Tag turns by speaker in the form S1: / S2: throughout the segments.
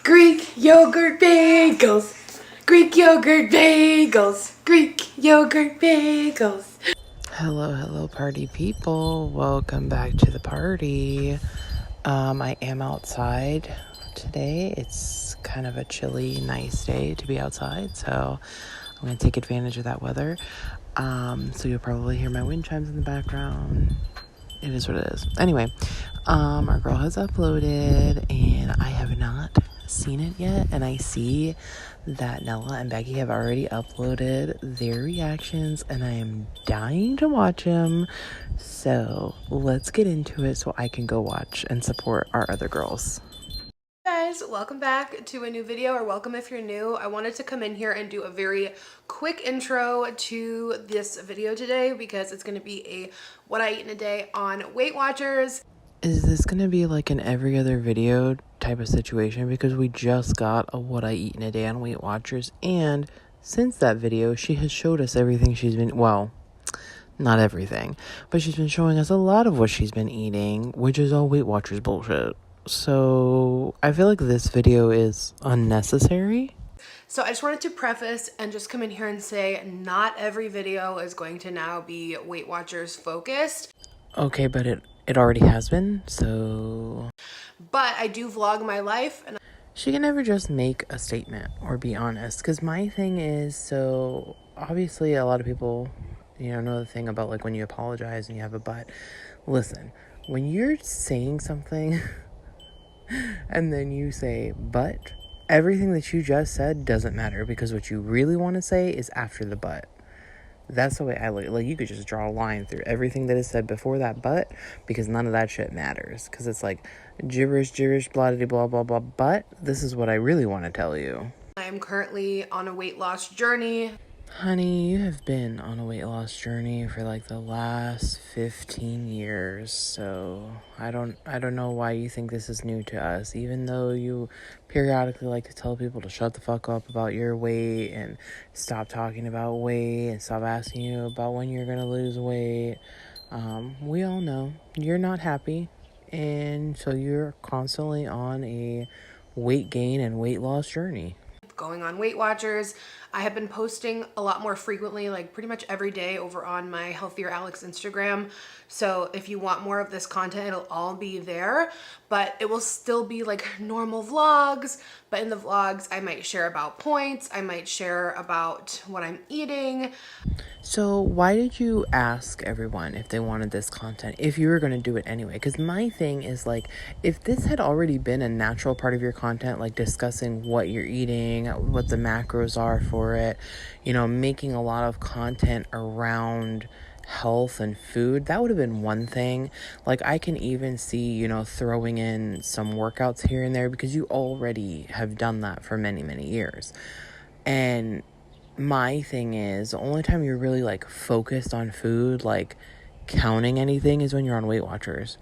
S1: Greek yogurt bagels. Greek yogurt bagels. Greek yogurt bagels.
S2: Hello, party people. Welcome back to the party. I am outside today. It's kind of a chilly, nice day to be outside, so I'm going to take advantage of that weather. So you'll probably hear my wind chimes in the background. It is what it is. Anyway, our girl has uploaded, and I have not seen it yet, and I see that Nella and Becky have already uploaded their reactions, and I am dying to watch them. So let's get into it so I can go watch and support our other girls.
S1: Guys, welcome back to a new video, or welcome if you're new. I wanted to come in here and do a very quick intro to this video today because it's going to be a what I eat in a day on Weight Watchers.
S2: Is this going to be like an every other video type of situation? Because we just got a what I eat in a day on Weight Watchers, and since that video, she has showed us everything she's been, well, not everything, but she's been showing us a lot of what she's been eating, which is all Weight Watchers bullshit. So I feel like this video is unnecessary.
S1: So I just wanted to preface and just come in here and say not every video is going to now be Weight Watchers focused.
S2: Okay, but it already has been, so...
S1: But I do vlog my life, and
S2: she can never just make a statement or be honest, because my thing is, so obviously a lot of people, know the thing about like when you apologize and you have a but. Listen, when you're saying something and then you say but, everything that you just said doesn't matter, because what you really want to say is after the but. That's the way I look. Like, you could just draw a line through everything that is said before that but, because none of that shit matters. Because it's like gibberish, blah, blah, blah, blah, but this is what I really want to tell you.
S1: I am currently on a weight loss journey.
S2: Honey, you have been on a weight loss journey for like the last 15 years, so I don't know why you think this is new to us, even though you periodically like to tell people to shut the fuck up about your weight and stop talking about weight and stop asking you about when you're gonna lose weight. We all know you're not happy, and so you're constantly on a weight gain and weight loss journey.
S1: Going on Weight Watchers. I have been posting a lot more frequently, like pretty much every day, over on my Healthier Alex Instagram. So if you want more of this content, it'll all be there, but it will still be like normal vlogs. But in the vlogs, I might share about points. I might share about what I'm eating.
S2: So why did you ask everyone if they wanted this content if you were going to do it anyway? Because my thing is, like, if this had already been a natural part of your content, like discussing what you're eating, what the macros are for it, making a lot of content around health and food, that would have been one thing. Like, I can even see, throwing in some workouts here and there, because you already have done that for many, many years. And my thing is, the only time you're really like focused on food, like counting anything, is when you're on Weight Watchers.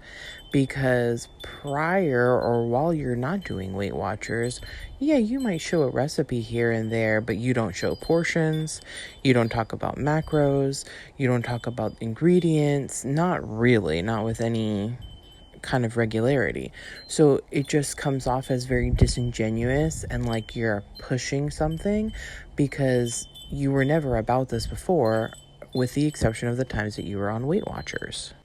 S2: Because prior or while you're not doing Weight Watchers, yeah, you might show a recipe here and there, but you don't show portions, you don't talk about macros, you don't talk about ingredients, not with any kind of regularity. So it just comes off as very disingenuous and like you're pushing something, because you were never about this before, with the exception of the times that you were on Weight Watchers.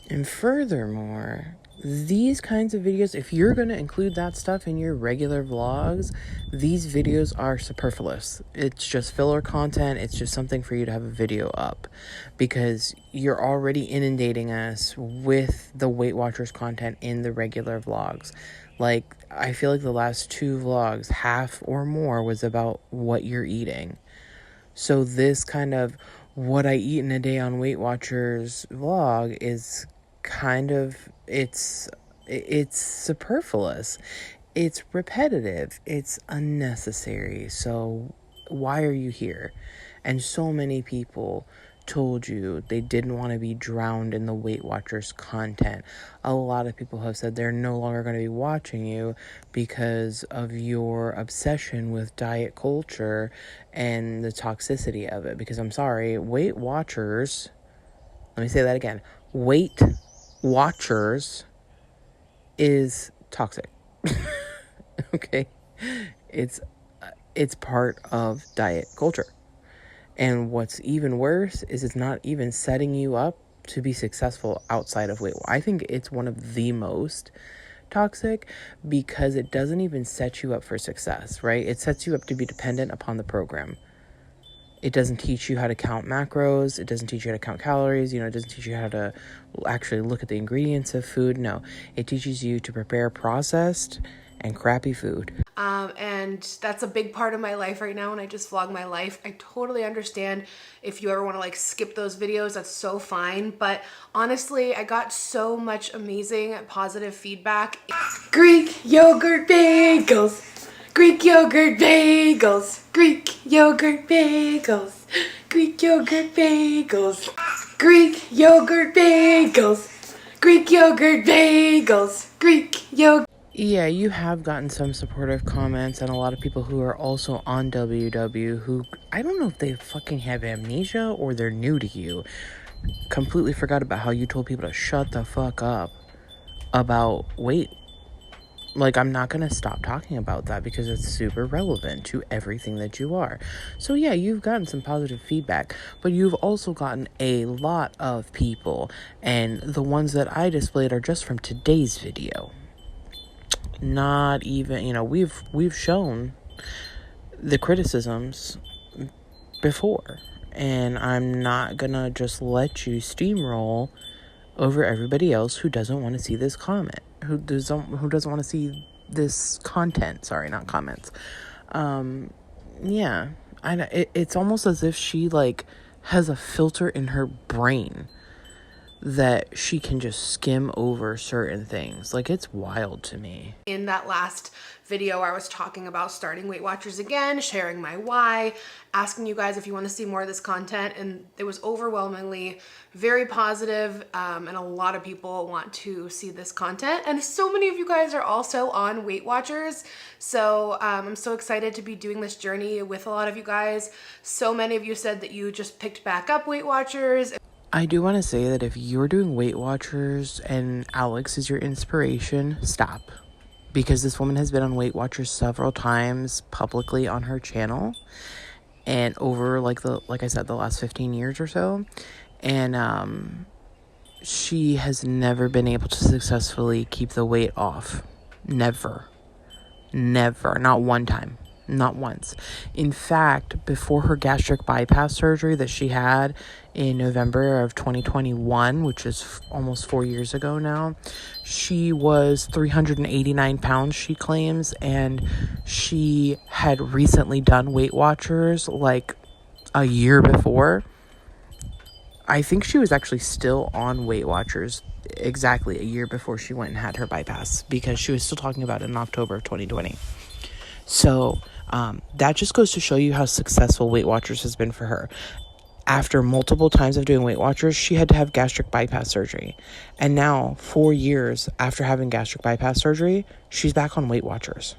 S2: And furthermore, these kinds of videos, if you're going to include that stuff in your regular vlogs, these videos are superfluous. It's just filler content. It's just something for you to have a video up, because you're already inundating us with the Weight Watchers content in the regular vlogs. Like, I feel like the last 2 vlogs, half or more, was about what you're eating. So this kind of what I eat in a day on Weight Watchers vlog is kind of, it's superfluous. It's repetitive. It's unnecessary. So why are you here? And so many people told you they didn't want to be drowned in the Weight Watchers content. A lot of people have said they're no longer going to be watching you because of your obsession with diet culture and the toxicity of it. Because I'm sorry, Weight Watchers, let me say that again, Weight Watchers is toxic. Okay? It's part of diet culture. And what's even worse is it's not even setting you up to be successful outside of weight. I think it's one of the most toxic because it doesn't even set you up for success, right? It sets you up to be dependent upon the program. It doesn't teach you how to count macros. It doesn't teach you how to count calories. It doesn't teach you how to actually look at the ingredients of food. No, it teaches you to prepare processed and crappy food.
S1: And that's a big part of my life right now, and I just vlog my life. I totally understand if you ever want to like skip those videos, that's so fine. But honestly, I got so much amazing positive feedback. Greek yogurt bagels. Greek yogurt bagels. Greek yogurt bagels. Greek yogurt bagels. Greek yogurt bagels. Greek yogurt bagels. Greek yogurt.
S2: Yeah, you have gotten some supportive comments and a lot of people who are also on WW who, I don't know if they fucking have amnesia or they're new to you, completely forgot about how you told people to shut the fuck up about weight. Like, I'm not going to stop talking about that because it's super relevant to everything that you are. So yeah, you've gotten some positive feedback, but you've also gotten a lot of people, and the ones that I displayed are just from today's video. Not even, we've shown the criticisms before, and I'm not gonna just let you steamroll over everybody else who doesn't want to see this comment, who doesn't want to see this content. Sorry, not comments. Yeah, it's almost as if she like has a filter in her brain that she can just skim over certain things. Like, it's wild to me.
S1: In that last video, I was talking about starting Weight Watchers again, sharing my why, asking you guys if you want to see more of this content, and it was overwhelmingly very positive, and a lot of people want to see this content, and so many of you guys are also on Weight Watchers, so I'm so excited to be doing this journey with a lot of you guys. So many of you said that you just picked back up Weight Watchers.
S2: I do want to say that if you're doing Weight Watchers and Alex is your inspiration, stop. Because this woman has been on Weight Watchers several times publicly on her channel. And over, like I said, the last 15 years or so. And she has never been able to successfully keep the weight off. Never. Not one time. Not once. In fact, before her gastric bypass surgery that she had in November of 2021, which is almost 4 years ago now, she was 389 pounds, she claims, and she had recently done Weight Watchers like a year before. I think she was actually still on Weight Watchers exactly a year before she went and had her bypass, because she was still talking about it in October of 2020. So that just goes to show you how successful Weight Watchers has been for her. After multiple times of doing Weight Watchers, she had to have gastric bypass surgery. And now, 4 years after having gastric bypass surgery, she's back on Weight Watchers.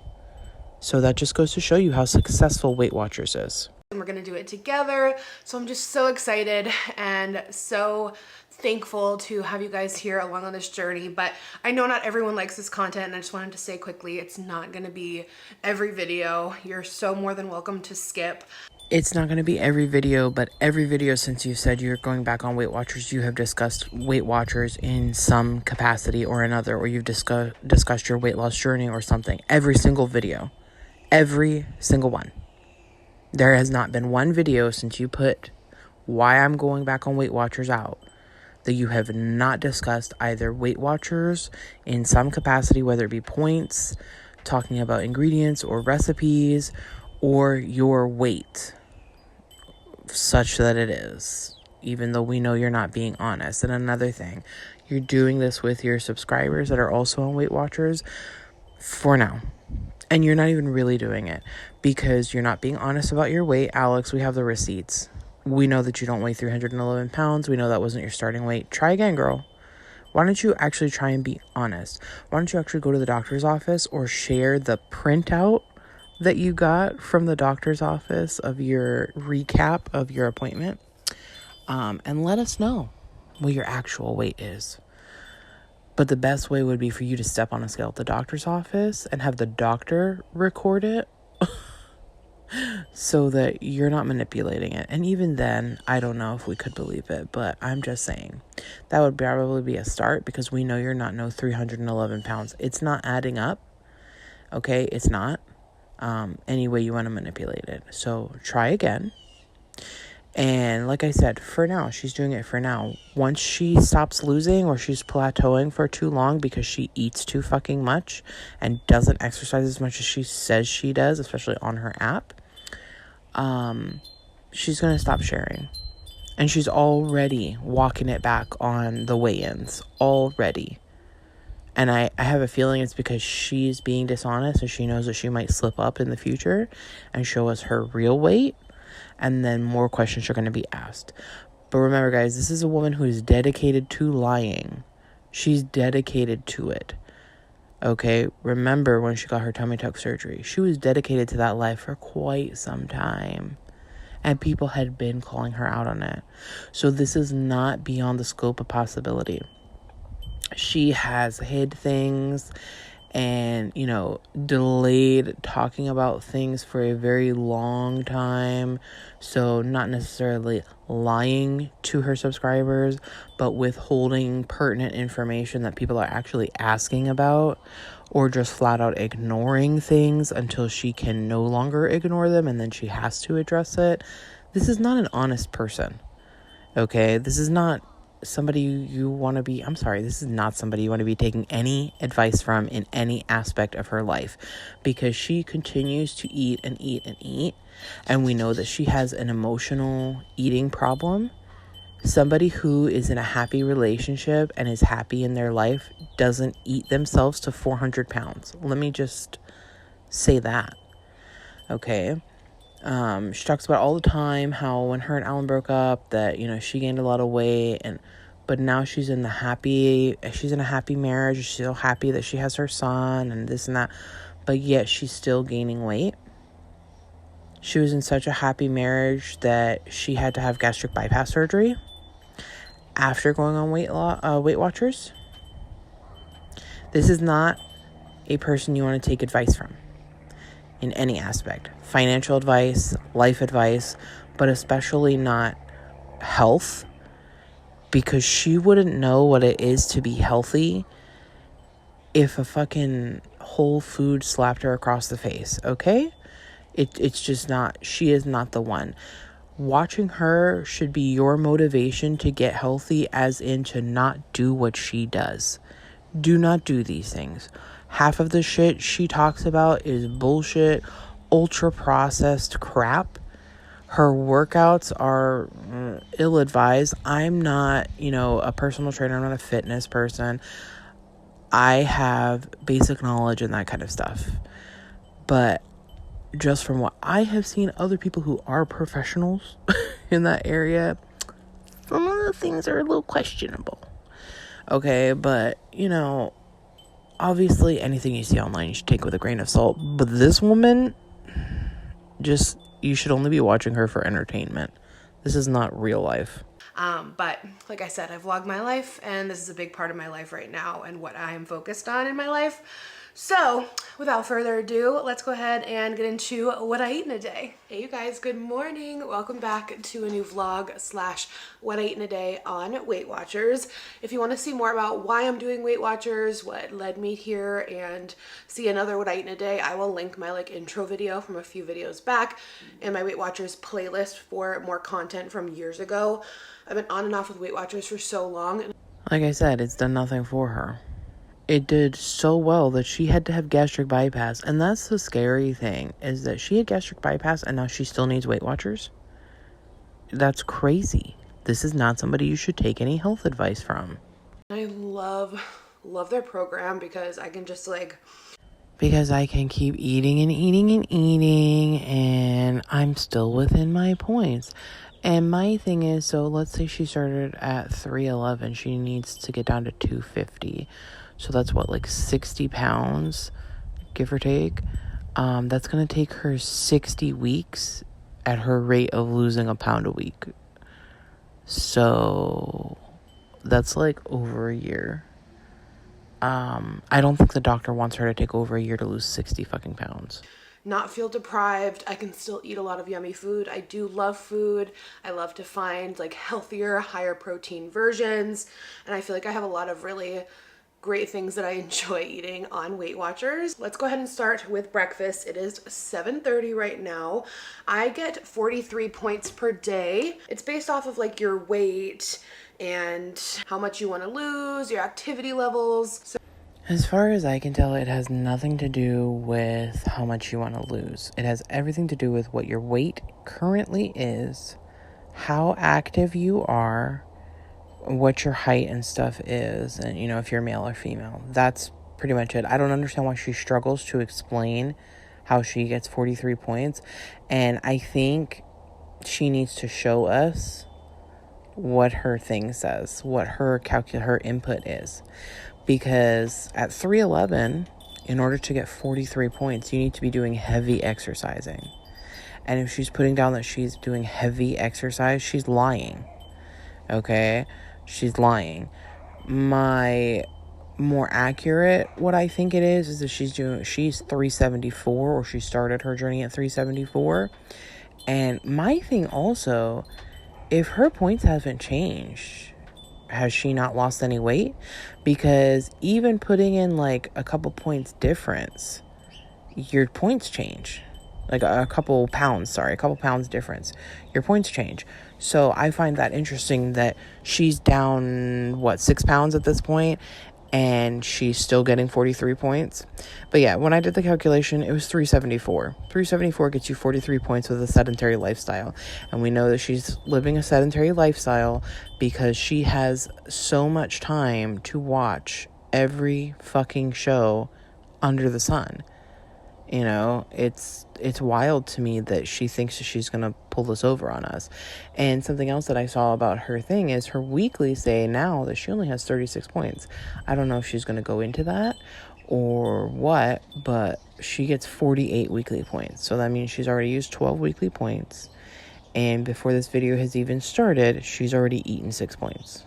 S2: So that just goes to show you how successful Weight Watchers is.
S1: And we're gonna do it together. So I'm just so excited and so thankful to have you guys here along on this journey. But I know not everyone likes this content, and I just wanted to say quickly, it's not gonna be every video. You're so more than welcome to skip.
S2: It's not going to be every video, but every video since you said you're going back on Weight Watchers, you have discussed Weight Watchers in some capacity or another, or you've discussed your weight loss journey or something. Every single video. Every single one. There has not been one video since you put why I'm going back on Weight Watchers out that you have not discussed either Weight Watchers in some capacity, whether it be points, talking about ingredients or recipes, or your weight, such that it is, even though we know you're not being honest. And another thing, you're doing this with your subscribers that are also on Weight Watchers for now. And you're not even really doing it because you're not being honest about your weight. Alex, we have the receipts. We know that you don't weigh 311 pounds. We know that wasn't your starting weight. Try again, girl. Why don't you actually try and be honest? Why don't you actually go to the doctor's office or share the printout that you got from the doctor's office of your recap of your appointment, and let us know what your actual weight is. But the best way would be for you to step on a scale at the doctor's office and have the doctor record it so that you're not manipulating it. And even then, I don't know if we could believe it, but I'm just saying that would probably be a start, because we know you're not no 311 pounds. It's not adding up. Okay, it's not. Any way you want to manipulate it. So try again. And like I said, for now, she's doing it for now. Once she stops losing, or she's plateauing for too long because she eats too fucking much and doesn't exercise as much as she says she does, especially on her app, she's going to stop sharing. And she's already walking it back on the weigh-ins. Already. And I have a feeling it's because she's being dishonest, and she knows that she might slip up in the future and show us her real weight. And then more questions are going to be asked. But remember, guys, this is a woman who is dedicated to lying. She's dedicated to it. Okay? Remember when she got her tummy tuck surgery. She was dedicated to that life for quite some time. And people had been calling her out on it. So this is not beyond the scope of possibility. She has hid things and, delayed talking about things for a very long time. So not necessarily lying to her subscribers, but withholding pertinent information that people are actually asking about, or just flat out ignoring things until she can no longer ignore them, and then she has to address it. This is not an honest person. Okay? This is not somebody you want to be, this is not somebody you want to be taking any advice from in any aspect of her life, because she continues to eat and eat and eat. And we know that she has an emotional eating problem. Somebody who is in a happy relationship and is happy in their life doesn't eat themselves to 400 pounds. Let me just say that. Okay? She talks about all the time how when her and Alan broke up that, she gained a lot of weight, but now she's in a happy marriage. She's so happy that she has her son and this and that, but yet she's still gaining weight. She was in such a happy marriage that she had to have gastric bypass surgery after going on Weight Watchers. This is not a person you want to take advice from in any aspect. Financial advice, life advice, but especially not health, because she wouldn't know what it is to be healthy if a fucking Whole Food slapped her across the face, okay? It's just not, she is not the one. Watching her should be your motivation to get healthy, as in to not do what she does. Do not do these things. Half of the shit she talks about is bullshit, ultra processed crap. Her workouts are ill-advised. I'm not, a personal trainer. I'm not a fitness person. I have basic knowledge and that kind of stuff. But just from what I have seen, other people who are professionals in that area, some of the things are a little questionable. Okay, but, obviously anything you see online you should take with a grain of salt. But this woman, you should only be watching her for entertainment. This is not real life.
S1: But like I said, I vlog my life, and this is a big part of my life right now and what I am focused on in my life. So without further ado, let's go ahead and get into what I eat in a day. Hey you guys, good morning. Welcome back to a new vlog slash what I eat in a day on Weight Watchers. If you want to see more about why I'm doing Weight Watchers, what led me here, and see another what I eat in a day, I will link my intro video from a few videos back and my Weight Watchers playlist for more content from years ago. I've been on and off with Weight Watchers for so long.
S2: Like I said, it's done nothing for her. It did so well that she had to have gastric bypass. And that's the scary thing, is that she had gastric bypass and now she still needs Weight Watchers. That's crazy. This is not somebody you should take any health advice from.
S1: I love their program because I can just
S2: because I can keep eating and eating and eating and I'm still within my points. And my thing is, so let's say she started at 311, she needs to get down to 250. So that's what, 60 pounds, give or take. That's going to take her 60 weeks at her rate of losing a pound a week. So that's over a year. I don't think the doctor wants her to take over a year to lose 60 fucking pounds.
S1: not feel deprived. I can still eat a lot of yummy food. I do love food. I love to find like healthier, higher protein versions. And I feel like I have a lot of really great things that I enjoy eating on Weight Watchers. Let's go ahead and start with breakfast. It is 7:30 right now. I get 43 points per day. It's based off of like your weight and how much you want to lose, your activity levels. So
S2: as far as I can tell, it has nothing to do with how much you want to lose. It has everything to do with what your weight currently is, how active you are, what your height and stuff is, and you know, if you're male or female. That's pretty much it. I don't understand why she struggles to explain how she gets 43 points, and I think she needs to show us what her thing says, what her her input is, because at 311, in order to get 43 points, you need to be doing heavy exercising. And if she's putting down that she's doing heavy exercise, she's lying. Okay? She's lying. My more accurate, what I think it is that she's 374, or she started her journey at 374. And my thing also, if her points haven't changed, has she not lost any weight? Because even putting in like a couple points difference, your points change. Like a couple pounds difference, your points change. So I find that interesting that she's down, 6 pounds at this point, and she's still getting 43 points. But yeah, when I did the calculation, it was 374. 374 gets you 43 points with a sedentary lifestyle. And we know that she's living a sedentary lifestyle because she has so much time to watch every fucking show under the sun. You know, it's wild to me that she thinks that she's going to pull this over on us. And something else that I saw about her thing is her weeklies say now that she only has 36 points. I don't know if she's going to go into that or what, but she gets 48 weekly points. So that means she's already used 12 weekly points. And before this video has even started, she's already eaten 6 points.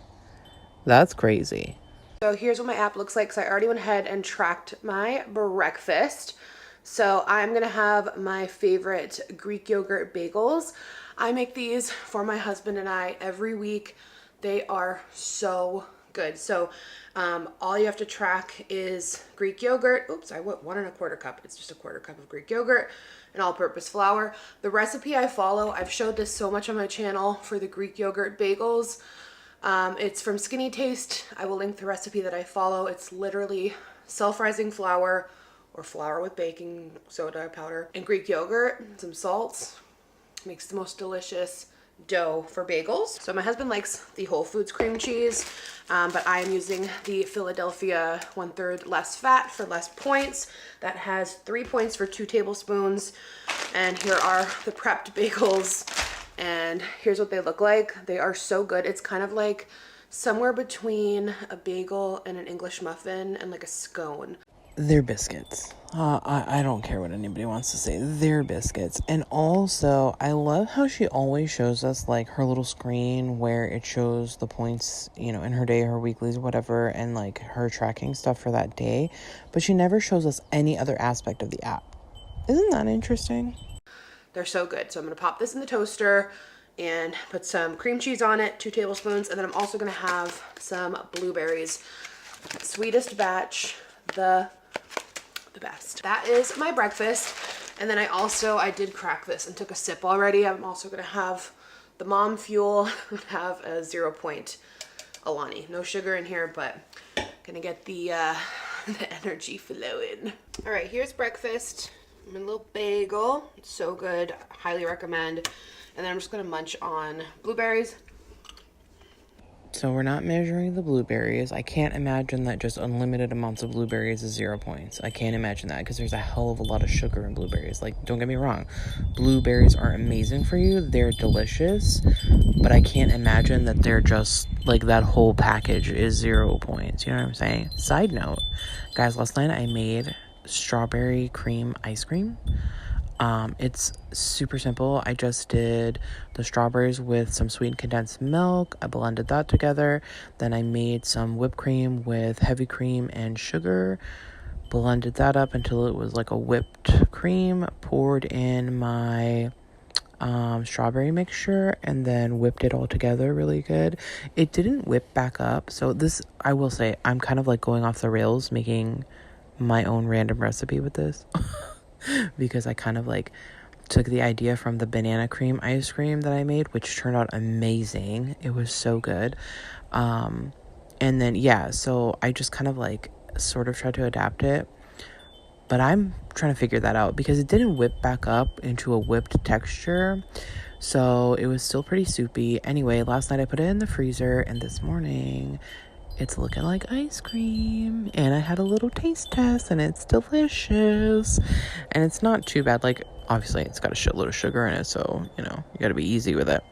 S2: That's crazy.
S1: So here's what my app looks like. So I already went ahead and tracked my breakfast. So I'm gonna have my favorite Greek yogurt bagels. I make these for my husband and I every week. They are so good. So all you have to track is Greek yogurt. Oops, I went 1 1/4 cup. It's just a 1/4 cup of Greek yogurt and all-purpose flour. The recipe I follow, I've showed this so much on my channel for the Greek yogurt bagels. It's from Skinny Taste. I will link the recipe that I follow. It's literally self-rising flour, or flour with baking soda powder, and Greek yogurt, and some salt. Makes the most delicious dough for bagels. So my husband likes the Whole Foods cream cheese, but I am using the Philadelphia 1/3 less fat for less points. That has 3 points for 2 tablespoons. And here are the prepped bagels. And here's what they look like. They are so good. It's kind of like somewhere between a bagel and an English muffin and like a scone.
S2: They're biscuits. I don't care what anybody wants to say. They're biscuits. And also, I love how she always shows us like her little screen where it shows the points, you know, in her day, her weeklies, whatever, and like her tracking stuff for that day. But she never shows us any other aspect of the app. Isn't that interesting?
S1: They're so good. So I'm going to pop this in the toaster and put some cream cheese on it, 2 tablespoons. And then I'm also going to have some blueberries. Sweetest batch, the best. That is my breakfast. And then I did crack this and took a sip already. I'm also going to have the Mom Fuel, have a 0 point Alani. No sugar in here, but gonna get the energy flowing. All right, here's breakfast. My little bagel. It's so good. Highly recommend. And then I'm just gonna munch on blueberries.
S2: So we're not measuring the blueberries. I can't imagine that just unlimited amounts of blueberries is 0 points. I can't imagine that because there's a hell of a lot of sugar in blueberries. Like, don't get me wrong. Blueberries are amazing for you. They're delicious. But I can't imagine that they're just, like, that whole package is 0 points. You know what I'm saying? Side note, guys, last night I made strawberry cream ice cream. It's super simple. I just did the strawberries with some sweetened condensed milk. I blended that together. Then I made some whipped cream with heavy cream and sugar. blended that up until it was like a whipped cream, poured in my strawberry mixture, and then whipped it all together really good. It didn't whip back up. So this, I will say, I'm kind of like going off the rails making my own random recipe with this because I kind of like took the idea from the banana cream ice cream that I made, which turned out amazing. It was so good. And then, yeah, so I just kind of like sort of tried to adapt it. But I'm trying to figure that out because it didn't whip back up into a whipped texture. So it was still pretty soupy. Anyway, last night I put it in the freezer, and this morning it's looking like ice cream. And I had a little taste test, and it's delicious. And it's not too bad. Like, obviously, it's got a shitload of sugar in it, so, you know, you gotta be easy with it.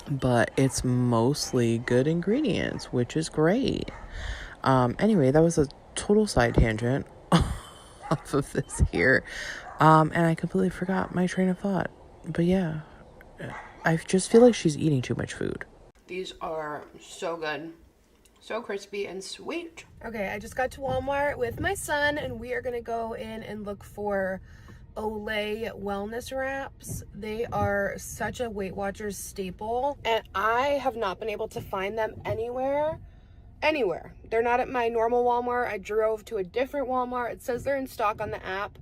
S2: But it's mostly good ingredients, which is great. Anyway, that was a total side tangent off of this here. And I completely forgot my train of thought. But yeah, I just feel like she's eating too much food.
S1: These are so good. So crispy and sweet. Okay, I just got to Walmart with my son, and we are gonna go in and look for Olay wellness wraps. They are such a Weight Watchers staple, and I have not been able to find them anywhere. They're not at my normal Walmart. I drove to a different Walmart. It says they're in stock on the app,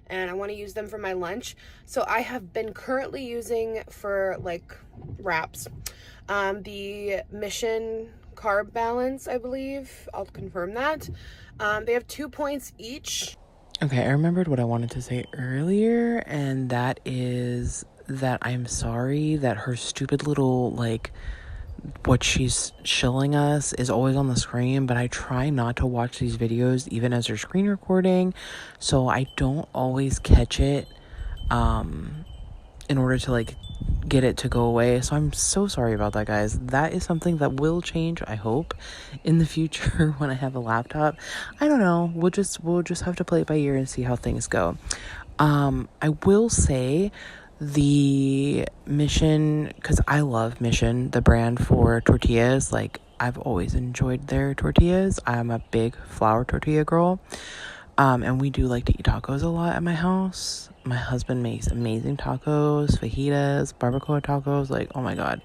S1: and I want to use them for my lunch. So I have been currently using for like wraps the Mission Carb Balance, I believe. I'll confirm that. They have 2 points each.
S2: Okay, I remembered what I wanted to say earlier, and that is that I'm sorry that her stupid little, like, what she's shilling us is always on the screen, but I try not to watch these videos even as they're screen recording, so I don't always catch it in order to like get it to go away. So I'm so sorry about that, guys. That is something that will change, I hope, in the future when I have a laptop. I don't know, we'll just have to play it by ear and see how things go. I will say the Mission, because I love Mission, the brand for tortillas. Like, I've always enjoyed their tortillas. I'm a big flour tortilla girl. And we do like to eat tacos a lot at my house. My husband makes amazing tacos, fajitas, barbacoa tacos. Like, oh my God.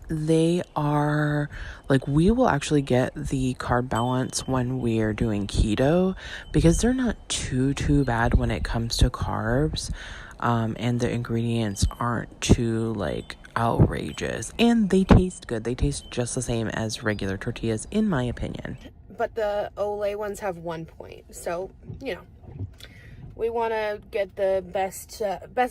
S2: They are like, we will actually get the carb balance when we're doing keto because they're not too bad when it comes to carbs. And the ingredients aren't too like outrageous, and they taste good. They taste just the same as regular tortillas, in my opinion.
S1: But the Olay ones have 1 point. So, you know, we want to get the best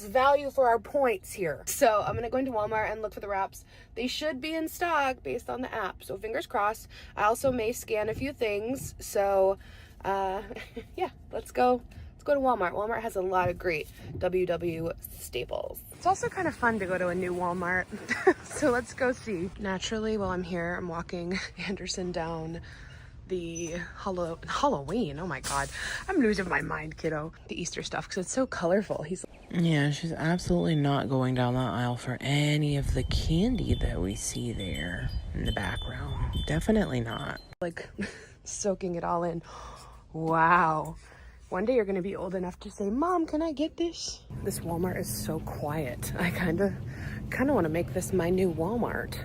S1: value for our points here. So I'm going to go into Walmart and look for the wraps. They should be in stock based on the app. So fingers crossed. I also may scan a few things. So, yeah, let's go to Walmart. Walmart has a lot of great WW staples. It's also kind of fun to go to a new Walmart. So let's go see. Naturally, while I'm here, I'm walking Anderson down the Halloween. Oh my God, I'm losing my mind, kiddo. The Easter stuff, because it's so colorful.
S2: Yeah, she's absolutely not going down that aisle for any of the candy that we see there in the background. Definitely not.
S1: Like, soaking it all in. Wow. One day you're gonna be old enough to say, Mom, can I get this? This Walmart is so quiet. I kind of want to make this my new Walmart.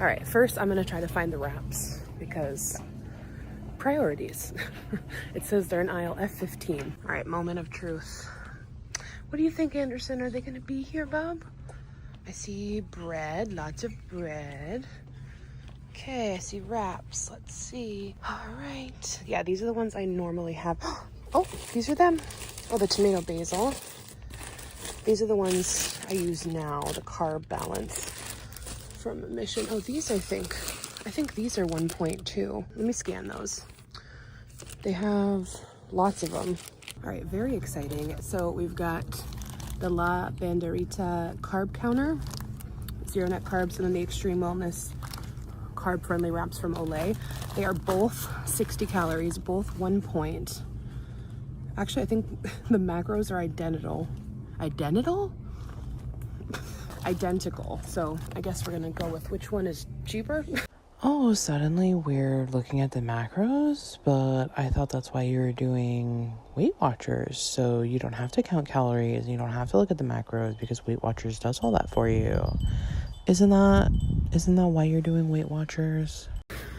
S1: All right, first I'm gonna try to find the wraps because priorities. It says they're in aisle F15. All right, moment of truth. What do you think, Anderson? Are they gonna be here, bub? I see bread, lots of bread. Okay, I see wraps. Let's see. All right. Yeah, these are the ones I normally have. Oh, these are them. Oh, the tomato basil. These are the ones I use now, the carb balance from Mission. Oh, these I think these are 1.2. Let me scan those. They have lots of them. All right, very exciting. So we've got the La Banderita carb counter, 0 net carbs, and then the Extreme Wellness carb-friendly wraps from Olay. They are both 60 calories, both 1 point. Actually, I think the macros are identical. Identical. So I guess we're gonna go with which one is cheaper.
S2: Oh, suddenly we're looking at the macros, but I thought that's why you were doing Weight Watchers. So you don't have to count calories, you don't have to look at the macros because Weight Watchers does all that for you. Isn't that why you're doing Weight Watchers?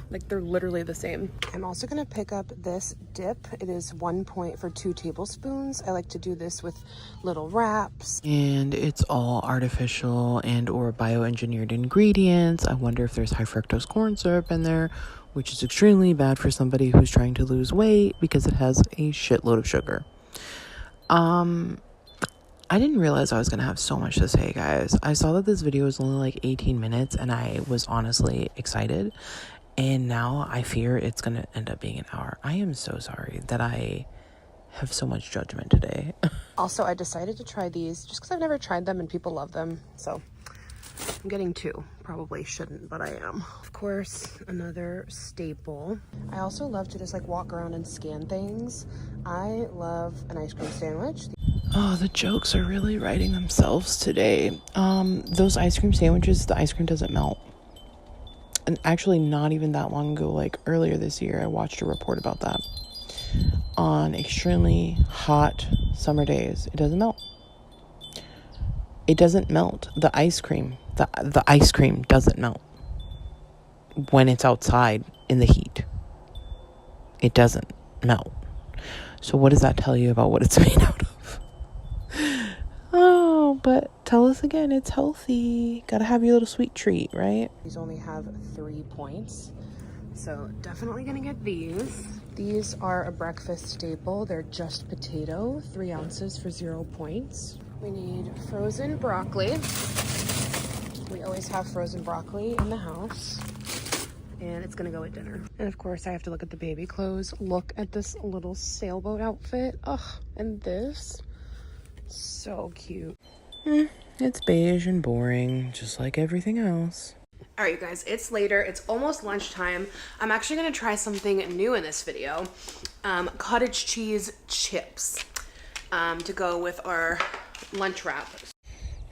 S1: Like, they're literally the same. I'm also gonna pick up this dip. It is 1 point for 2 tablespoons. I like to do this with little wraps.
S2: And it's all artificial and or bioengineered ingredients. I wonder if there's high fructose corn syrup in there, which is extremely bad for somebody who's trying to lose weight because it has a shitload of sugar. I didn't realize I was going to have so much to say, guys. I saw that this video was only like 18 minutes and I was honestly excited. And now I fear it's going to end up being an hour. I am so sorry that I have so much judgment today.
S1: Also, I decided to try these just because I've never tried them and people love them. So I'm getting 2. Probably shouldn't, but I am. Of course, another staple. I also love to just like walk around and scan things. I love an ice cream sandwich.
S2: Oh, the jokes are really writing themselves today. Those ice cream sandwiches, the ice cream doesn't melt. And actually not even that long ago, like earlier this year, I watched a report about that. On extremely hot summer days, it doesn't melt. It doesn't melt. The ice cream doesn't melt when it's outside in the heat. It doesn't melt. So what does that tell you about what it's made out of? Oh, but tell us again, it's healthy. Gotta have your little sweet treat, right?
S1: These only have 3 points, so definitely gonna get these. These are a breakfast staple. They're just potato, 3 ounces for 0 points. We need frozen broccoli. We always have frozen broccoli in the house, and it's gonna go at dinner. And of course I have to look at the baby clothes. Look at this little sailboat outfit. Ugh, and this, so cute.
S2: It's beige and boring, just like everything else.
S1: All right, you guys, it's later. It's almost lunchtime. I'm actually gonna try something new in this video. Cottage cheese chips to go with our lunch wrap.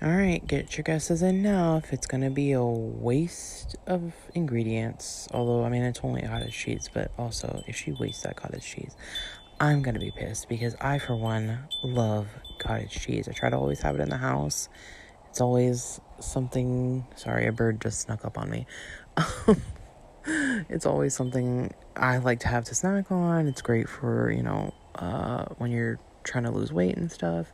S2: All right, get your guesses in now if it's gonna be a waste of ingredients. Although, I mean, it's only cottage cheese, but also if she wastes that cottage cheese, I'm gonna be pissed because I, for one, love cottage cheese. I try to always have it in the house. It's always something. Sorry, a bird just snuck up on me. It's always something I like to have to snack on. It's great for, when you're trying to lose weight and stuff.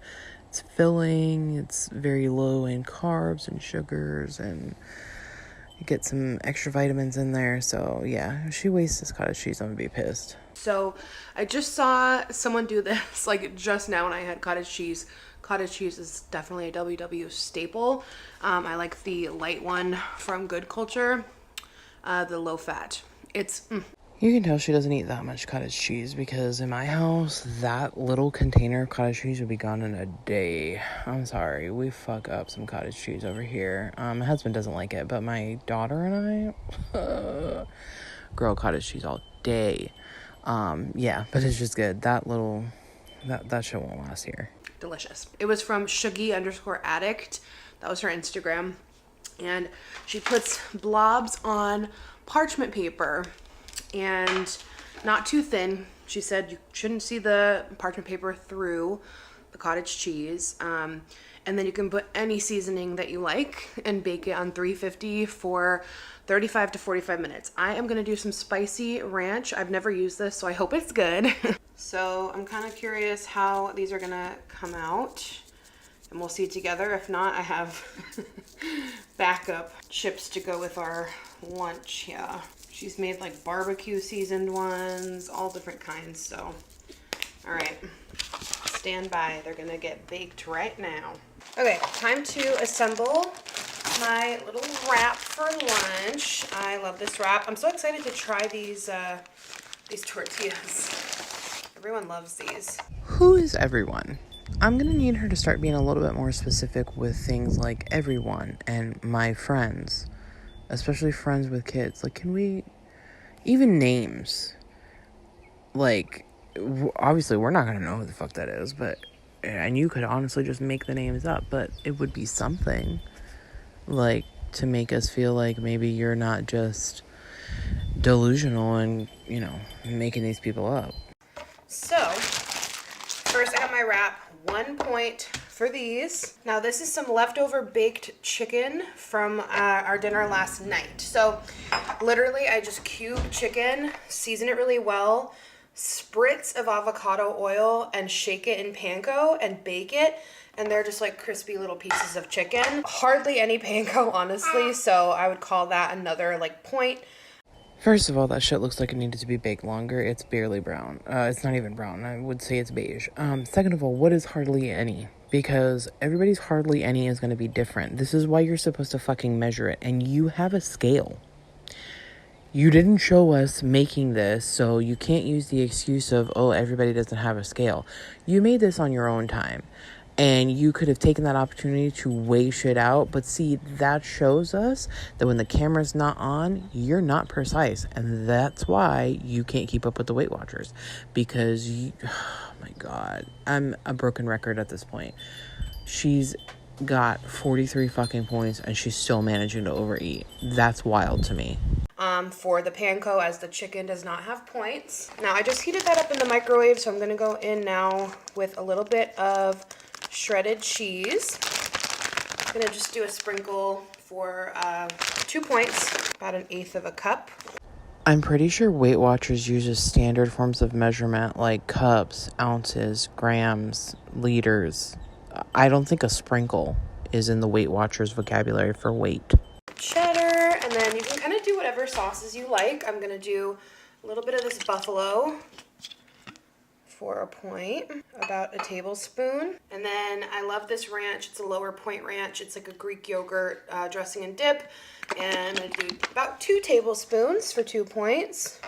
S2: It's filling. It's very low in carbs and sugars, and you get some extra vitamins in there. So yeah, if she wastes this cottage cheese, I'm gonna be pissed.
S1: So I just saw someone do this like just now when I had cottage cheese. Cottage cheese is definitely a WW staple. I like the light one from Good Culture, the low fat. It's
S2: You can tell she doesn't eat that much cottage cheese because in my house, that little container of cottage cheese would be gone in a day. I'm sorry, we fuck up some cottage cheese over here. My husband doesn't like it, but my daughter and I, girl, cottage cheese all day. Yeah, but it's just good. That shit won't last here.
S1: delicious. It was from Shuggy_addict. That was her Instagram. And she puts blobs on parchment paper and not too thin. She said you shouldn't see the parchment paper through the cottage cheese. And then you can put any seasoning that you like and bake it on 350 for 35 to 45 minutes. I am gonna do some spicy ranch. I've never used this, so I hope it's good. So I'm kind of curious how these are gonna come out. And we'll see together. If not, I have backup chips to go with our lunch. Yeah, she's made like barbecue seasoned ones, all different kinds. So, all right, stand by. They're gonna get baked right now. Okay, time to assemble my little wrap for lunch. I love this wrap. I'm so excited to try these tortillas. Everyone loves these.
S2: Who is everyone? I'm gonna need her to start being a little bit more specific with things like everyone and my friends, especially friends with kids. Like, can we even names? Like, obviously we're not gonna know who the fuck that is, but, and you could honestly just make the names up, but it would be something like to make us feel like maybe you're not just delusional and, you know, making these people up.
S1: So, first I got my wrap, 1 point for these. Now this is some leftover baked chicken from our dinner last night. So literally I just cube chicken, season it really well, spritz of avocado oil and shake it in panko and bake it. And they're just like crispy little pieces of chicken. Hardly any panko, honestly. So I would call that another like point.
S2: First of all, that shit looks like it needed to be baked longer. It's barely brown. It's not even brown. I would say it's beige. Second of all, what is hardly any? Because everybody's hardly any is going to be different. This is why you're supposed to fucking measure it. And you have a scale. You didn't show us making this, so you can't use the excuse of, oh, everybody doesn't have a scale. You made this on your own time. And you could have taken that opportunity to weigh shit out. But see, that shows us that when the camera's not on, you're not precise. And that's why you can't keep up with the Weight Watchers. Because, oh my God, I'm a broken record at this point. She's got 43 fucking points and she's still managing to overeat. That's wild to me.
S1: For the panko, as the chicken does not have points. Now, I just heated that up in the microwave, so I'm going to go in now with a little bit of shredded cheese. I'm going to just do a sprinkle for 2 points, about 1/8 of a cup.
S2: I'm pretty sure Weight Watchers uses standard forms of measurement like cups, ounces, grams, liters. I don't think a sprinkle is in the Weight Watchers vocabulary for weight.
S1: Cheddar, and then you can kind of do whatever sauces you like. I'm going to do a little bit of this buffalo for a point, about a tablespoon. And then I love this ranch. It's a Lower Point ranch. It's like a Greek yogurt dressing and dip. And I'm gonna do about 2 tablespoons for 2 points.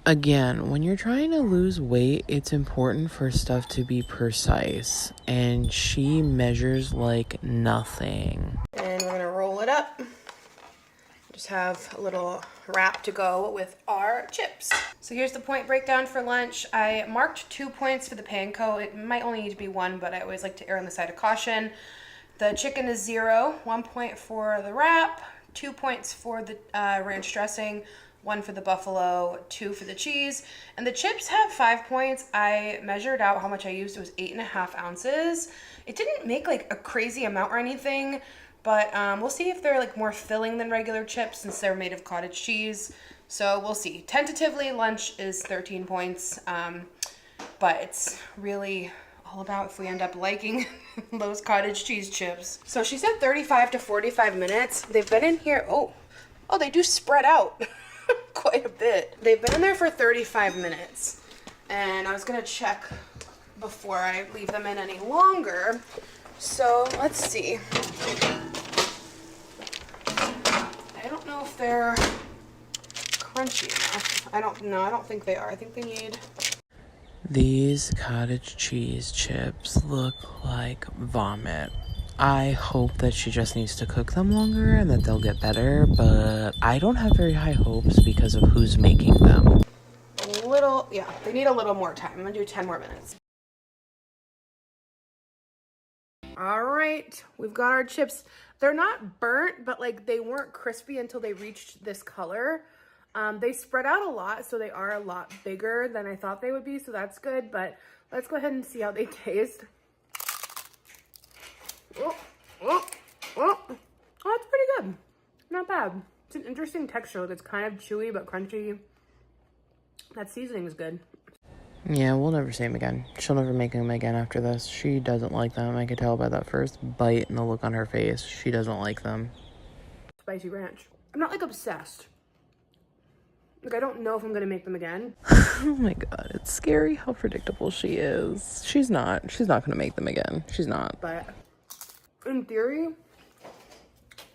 S2: Again, when you're trying to lose weight, it's important for stuff to be precise. And she measures like nothing.
S1: And we're gonna roll it up. Just have a little wrap to go with our chips. So here's the point breakdown for lunch. I marked 2 points for the panko. It might only need to be 1, but I always like to err on the side of caution. The chicken is 0, 1 point for the wrap, 2 points for the ranch dressing, 1 for the buffalo, 2 for the cheese. And the chips have 5 points. I measured out how much I used. It was 8.5 ounces. It didn't make like a crazy amount or anything, but we'll see if they're like more filling than regular chips since they're made of cottage cheese. So we'll see. Tentatively, lunch is 13 points, but it's really all about if we end up liking those cottage cheese chips. So she said 35 to 45 minutes. They've been in here, oh, they do spread out quite a bit. They've been in there for 35 minutes. And I was gonna check before I leave them in any longer. So let's see. I don't know if they're crunchy enough. I don't think they are. I think they need...
S2: These cottage cheese chips look like vomit. I hope that she just needs to cook them longer and that they'll get better, but I don't have very high hopes because of who's making them.
S1: They need a little more time. I'm gonna do 10 more minutes. All right, we've got our chips. They're not burnt, but like they weren't crispy until they reached this color. They spread out a lot, so they are a lot bigger than I thought they would be, so that's good. But let's go ahead and see how they taste. Oh, that's pretty good. Not bad. It's an interesting texture. It's kind of chewy but crunchy. That seasoning is good.
S2: Yeah, we'll never see them again. She'll never make them again after this. She doesn't like them. I could tell by that first bite and the look on her face. She doesn't like them.
S1: Spicy ranch. I'm not like obsessed. Like, I don't know if I'm gonna make them again.
S2: Oh my God, it's scary how predictable she is. She's not gonna make them again. She's not.
S1: But in theory,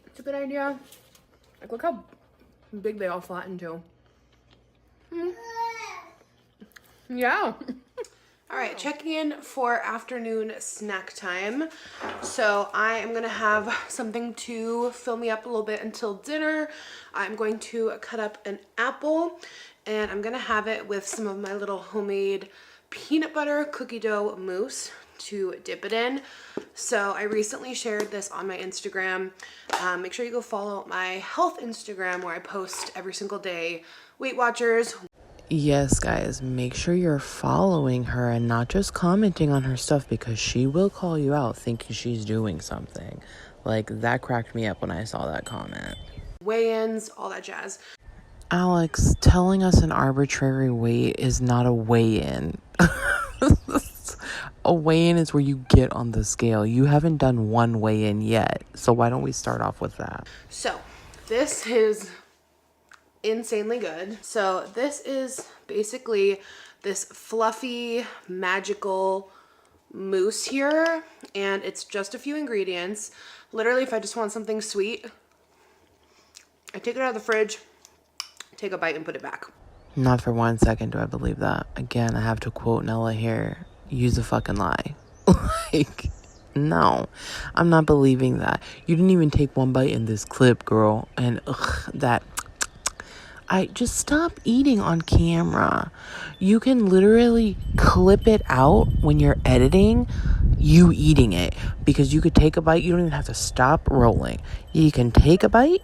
S1: it's a good idea. Like, look how big they all flatten too. Yeah. All right, checking in for afternoon snack time. So I am gonna have something to fill me up a little bit until dinner. I'm going to cut up an apple and I'm gonna have it with some of my little homemade peanut butter cookie dough mousse to dip it in. So I recently shared this on my Instagram. Make sure you go follow my health Instagram where I post every single day Weight Watchers.
S2: Yes, guys, make sure you're following her and not just commenting on her stuff, because she will call you out thinking she's doing something. Like, that cracked me up when I saw that comment.
S1: Weigh-ins, all that jazz.
S2: Alex, telling us an arbitrary weight is not a weigh-in. A weigh-in is where you get on the scale. You haven't done one weigh-in yet, so why don't we start off with that?
S1: So this is insanely good. So this is basically this fluffy, magical mousse here, and it's just a few ingredients. Literally, if I just want something sweet, I take it out of the fridge, take a bite, and put it back.
S2: Not for 1 second do I believe that. Again, I have to quote Nella here. Use a fucking lie. Like, no, I'm not believing that. You didn't even take one bite in this clip, girl. And that. I just stop eating on camera. You can literally clip it out when you're editing you eating it, because you could take a bite. You don't even have to stop rolling. You can take a bite,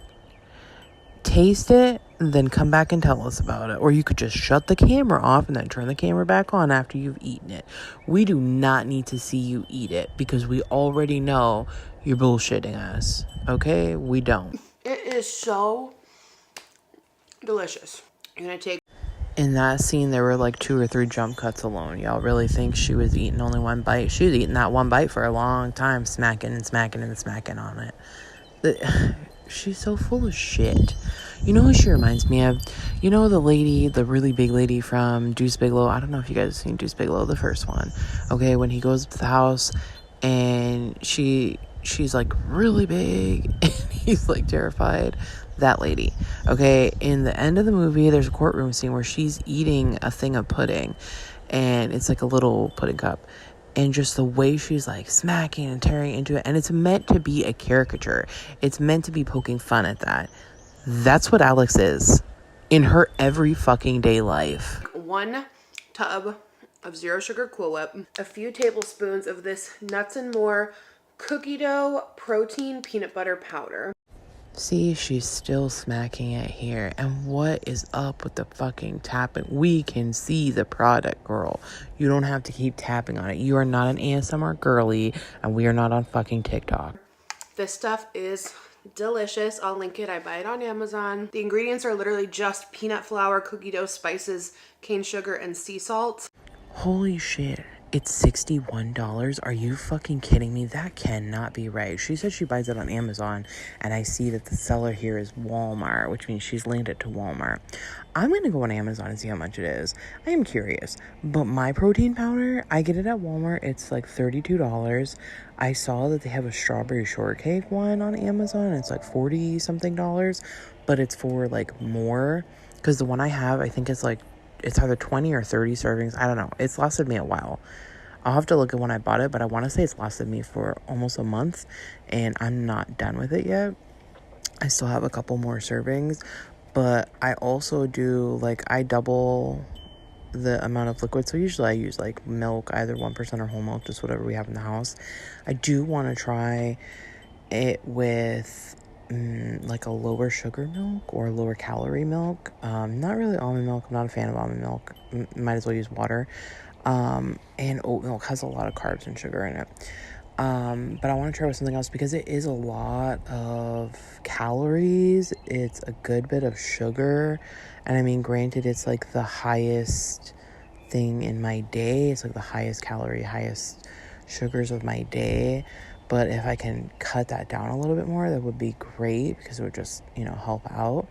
S2: taste it, and then come back and tell us about it. Or you could just shut the camera off and then turn the camera back on after you've eaten it. We do not need to see you eat it, because we already know you're bullshitting us. Okay? We don't.
S1: It is so delicious. I'm gonna take.
S2: In that scene, there were like 2 or 3 jump cuts alone. Y'all really think she was eating only one bite? She was eating that one bite for a long time, smacking and smacking and smacking on it. She's so full of shit. You know who she reminds me of? You know the lady, the really big lady from Deuce Bigalow? I don't know if you guys have seen Deuce Bigalow, the first one. Okay, when he goes to the house and she's like really big and he's like terrified. That lady. Okay, in the end of the movie, there's a courtroom scene where she's eating a thing of pudding, and it's like a little pudding cup. And just the way she's like smacking and tearing into it, and it's meant to be a caricature. It's meant to be poking fun at that. That's what Alex is in her every fucking day life.
S1: 1 tub of zero sugar Cool Whip, a few tablespoons of this Nuts and More cookie dough protein peanut butter powder.
S2: See, she's still smacking it here. And what is up with the fucking tapping? We can see the product, girl. You don't have to keep tapping on it. You are not an ASMR girly, and we are not on fucking TikTok.
S1: This stuff is delicious. I'll link it. I buy it on Amazon. The ingredients are literally just peanut flour, cookie dough, spices, cane sugar, and sea salt.
S2: Holy shit. It's $61? Are you fucking kidding me? That cannot be right. She said she buys it on Amazon, and I see that the seller here is Walmart, which means she's linked it to Walmart. I'm gonna go on Amazon and see how much it is. I am curious. But my protein powder, I get it at Walmart. It's like $32. I saw that they have a strawberry shortcake one on Amazon. It's like 40 something dollars, but it's for like more, because the one I have, I think it's either 20 or 30 servings. I don't know. It's lasted me a while. I'll have to look at when I bought it, but I want to say it's lasted me for almost a month, and I'm not done with it yet. I still have a couple more servings, but I also do, like, I double the amount of liquid. So usually I use, like, milk, either 1% or whole milk, just whatever we have in the house. I do want to try it with like a lower sugar milk or lower calorie milk. Not really almond milk. I'm not a fan of almond milk. Might as well use water. And oat milk has a lot of carbs and sugar in it. But I want to try with something else, because it is a lot of calories. It's a good bit of sugar. And I mean, granted, it's like the highest thing in my day. It's like the highest calorie, highest sugars of my day. But if I can cut that down a little bit more, that would be great, because it would just, help out.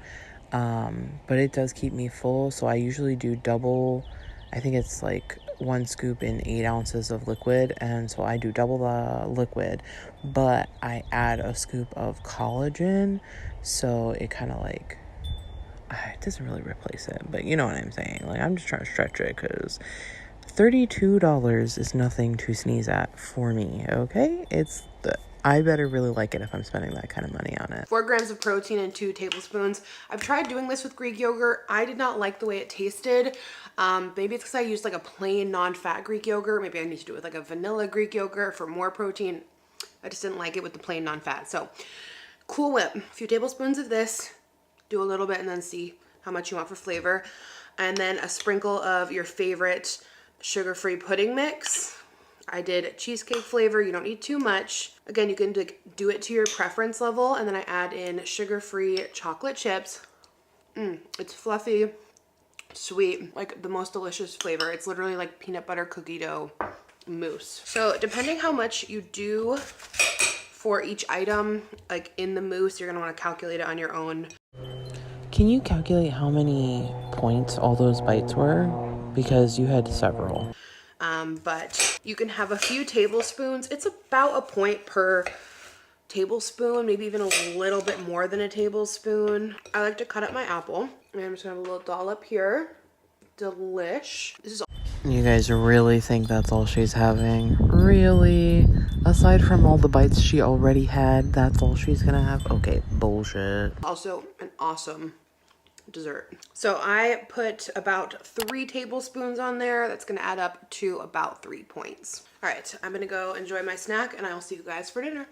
S2: But it does keep me full. So I usually do double. I think it's like 1 scoop in 8 ounces of liquid. And so I do double the liquid, but I add a scoop of collagen. So it kind of like, it doesn't really replace it, but you know what I'm saying? Like, I'm just trying to stretch it, because $32 is nothing to sneeze at for me, okay? I better really like it if I'm spending that kind of money on it.
S1: 4 grams of protein and 2 tablespoons. I've tried doing this with Greek yogurt. I did not like the way it tasted. Maybe it's because I used like a plain non-fat Greek yogurt. Maybe I need to do it with like a vanilla Greek yogurt for more protein. I just didn't like it with the plain non-fat. So Cool Whip, a few tablespoons of this, do a little bit and then see how much you want for flavor. And then a sprinkle of your favorite sugar-free pudding mix. I did cheesecake flavor. You don't need too much. Again, you can do it to your preference level. And then I add in sugar-free chocolate chips. It's fluffy, sweet, like the most delicious flavor. It's literally like peanut butter cookie dough mousse. So depending how much you do for each item, like in the mousse, you're gonna wanna calculate it on your own.
S2: Can you calculate how many points all those bites were? Because you had several.
S1: But you can have a few tablespoons. It's about a point per tablespoon, maybe even a little bit more than a tablespoon. I like to cut up my apple. And I'm just gonna have a little dollop here. Delish. This is
S2: You guys really think that's all she's having? Really? Aside from all the bites she already had, that's all she's gonna have? Okay, bullshit.
S1: also an awesome dessert. So I put about 3 tablespoons on there. That's gonna add up to about 3 points. All right, I'm gonna go enjoy my snack and I will see you guys for dinner.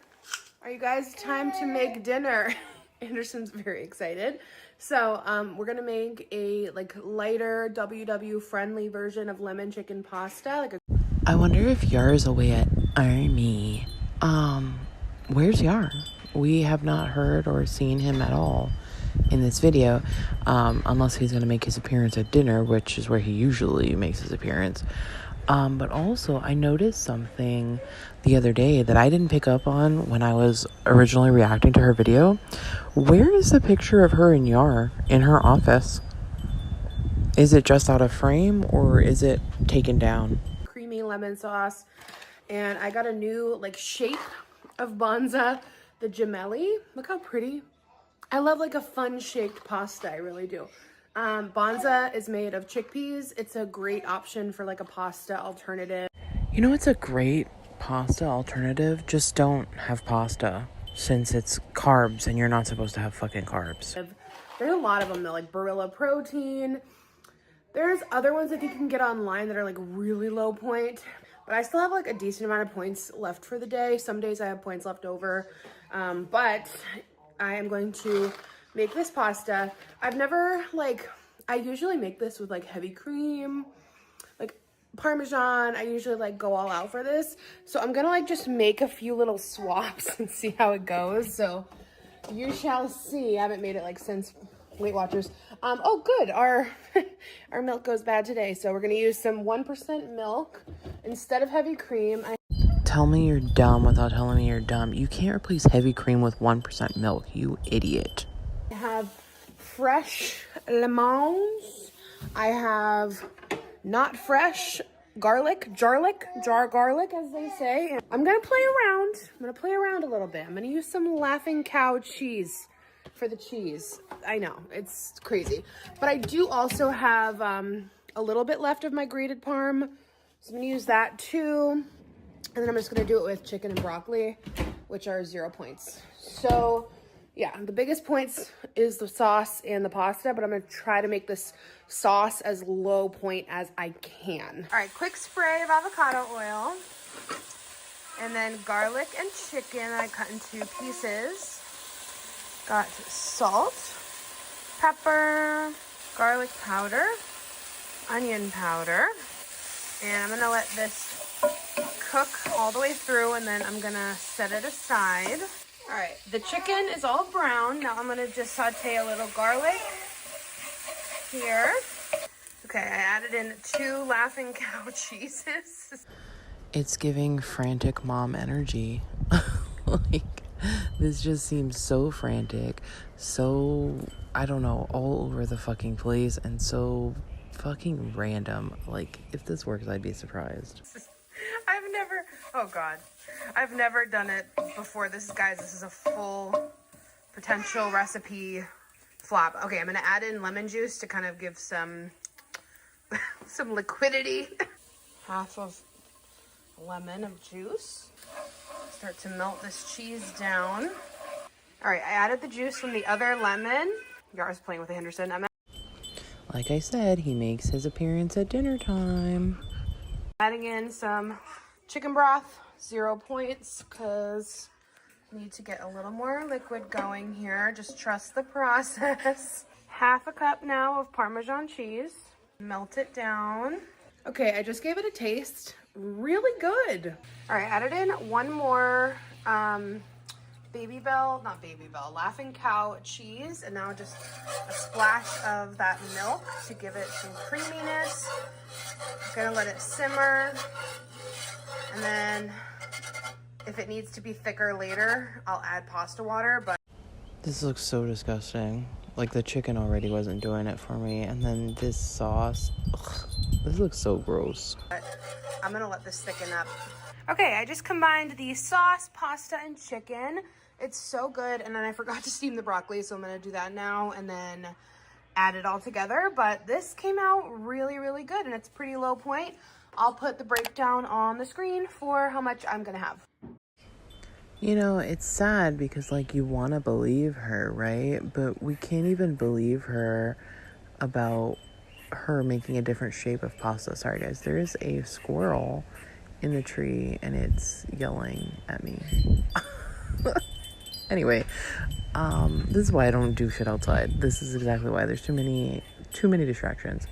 S1: Are you guys time to make dinner? Anderson's very excited. So we're gonna make a like lighter WW friendly version of lemon chicken pasta.
S2: I wonder if Yar's away at Army. Where's Yar? We have not heard or seen him at all in this video, unless he's gonna make his appearance at dinner, which is where he usually makes his appearance. But also I noticed something the other day that I didn't pick up on when I was originally reacting to her video. Where is the picture of her and Yar in her office? Is it just out of frame or is it taken down?
S1: Creamy lemon sauce. And I got a new like shape of Bonza, the gemelli. Look how pretty. I love like a fun shaped pasta, I really do. Bonza is made of chickpeas. It's a great option for like a pasta alternative.
S2: You know, it's a great pasta alternative. Just don't have pasta since it's carbs and you're not supposed to have fucking carbs.
S1: There's a lot of them though, like Barilla Protein. There's other ones I think you can get online that are like really low point, but I still have like a decent amount of points left for the day. Some days I have points left over, but I am going to make this pasta. I've never I usually make this with like heavy cream, like Parmesan. I usually like go all out for this. So I'm gonna like just make a few little swaps and see how it goes. So you shall see. I haven't made it like since Weight Watchers. Oh good, our our milk goes bad today. So we're gonna use some 1% milk instead of heavy cream.
S2: Tell me you're dumb without telling me you're dumb. You can't replace heavy cream with 1% milk, you idiot.
S1: I have fresh lemons. I have not fresh garlic, jar garlic, as they say. I'm gonna play around. I'm gonna play around a little bit. I'm gonna use some Laughing Cow cheese for the cheese. I know, it's crazy. But I do also have a little bit left of my grated parm. So I'm gonna use that too. And then I'm just gonna do it with chicken and broccoli, which are 0 points. So yeah, the biggest points is the sauce and the pasta, but I'm gonna try to make this sauce as low point as I can. All right, quick spray of avocado oil. And then garlic and chicken I cut into pieces. Got salt, pepper, garlic powder, onion powder. And I'm gonna let this cook all the way through, and then I'm gonna set it aside. All right, the chicken is all brown. Now I'm gonna just saute a little garlic here. Okay, I added in 2 Laughing Cow cheeses.
S2: It's giving frantic mom energy. Like, this just seems so frantic, so, I don't know, all over the fucking place, and so fucking random. Like, if this works, I'd be surprised.
S1: I've never done it before. This is a full potential recipe flop. Okay, I'm gonna add in lemon juice to kind of give some some liquidity. Half of lemon of juice. Start to melt this cheese down. All right, I added the juice from the other lemon. Yara's playing with Anderson.
S2: Like I said, he makes his appearance at dinner time.
S1: Adding in some chicken broth, 0 points, because I need to get a little more liquid going here. Just trust the process. half a cup now of Parmesan cheese. Melt it down. Okay, I just gave it a taste. Really good. All right, added in one more Laughing Cow cheese, and now just a splash of that milk to give it some creaminess. I'm gonna let it simmer, and then if it needs to be thicker later, I'll add pasta water, but
S2: This looks so disgusting. Like, the chicken already wasn't doing it for me, and then this sauce. Ugh, this looks so gross.
S1: I'm gonna let this thicken up. Okay, I just combined the sauce, pasta, and chicken. It's so good, and then I forgot to steam the broccoli, so I'm gonna do that now and then add it all together. But this came out really, really good, and it's pretty low point. I'll put the breakdown on the screen for how much I'm gonna have.
S2: You know, it's sad because, like, you want to believe her, right? But we can't even believe her about her making a different shape of pasta. Sorry, guys. There is a squirrel in the tree, and it's yelling at me. Anyway, this is why I don't do shit outside. This is exactly why. There's too many distractions.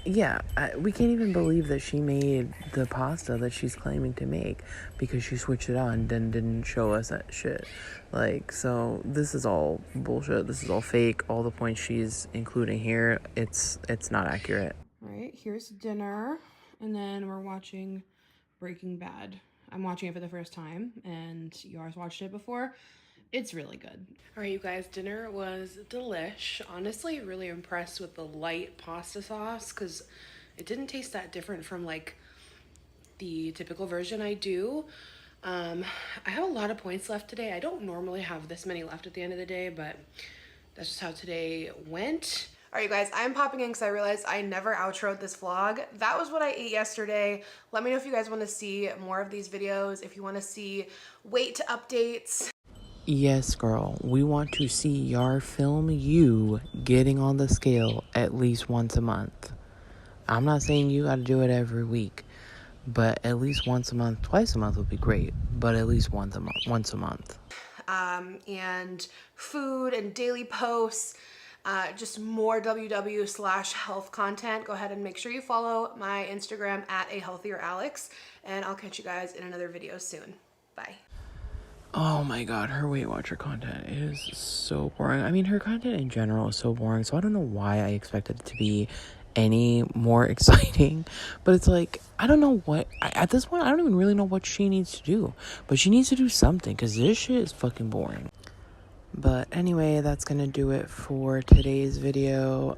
S2: Yeah, we can't even believe that she made the pasta that she's claiming to make because she switched it on and didn't show us that shit. Like, so this is all bullshit. This is all fake. All the points she's including here, it's not accurate.
S1: All right, here's dinner, and then we're watching Breaking Bad. I'm watching it for the first time, and yours watched it before. It's really good. All right, you guys, dinner was delish. Honestly, really impressed with the light pasta sauce because it didn't taste that different from like the typical version I do. I have a lot of points left today. I don't normally have this many left at the end of the day, but that's just how today went. All right, you guys, I'm popping in because I realized I never outroed this vlog. That was what I ate yesterday. Let me know if you guys want to see more of these videos, if you want to see weight updates.
S2: Yes, girl. We want to see y'all film you getting on the scale at least once a month. I'm not saying you got to do it every week, but at least once a month. Twice a month would be great, but at least once a month.
S1: And food and daily posts, just more WW/health content. Go ahead and make sure you follow my Instagram at @ahealthieralex, and I'll catch you guys in another video soon. Bye.
S2: Oh my god, her Weight Watcher content is so boring. I mean, her content in general is so boring, so I don't know why I expected it to be any more exciting. But it's like, I don't know what, at this point, I don't even really know what she needs to do. But she needs to do something, because this shit is fucking boring. But anyway, that's gonna do it for today's video.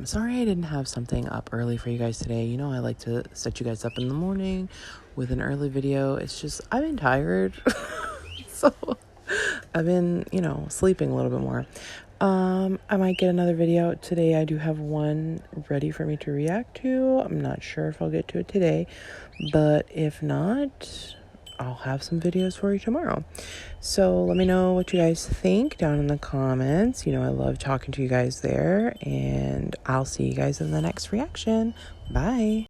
S2: Sorry I didn't have something up early for you guys today. You know, I like to set you guys up in the morning with an early video. It's just, I've been tired. So I've been, sleeping a little bit more. I might get another video out today. I do have one ready for me to react to. I'm not sure if I'll get to it today, but if not, I'll have some videos for you tomorrow. So let me know what you guys think down in the comments. I love talking to you guys there, and I'll see you guys in the next reaction. Bye.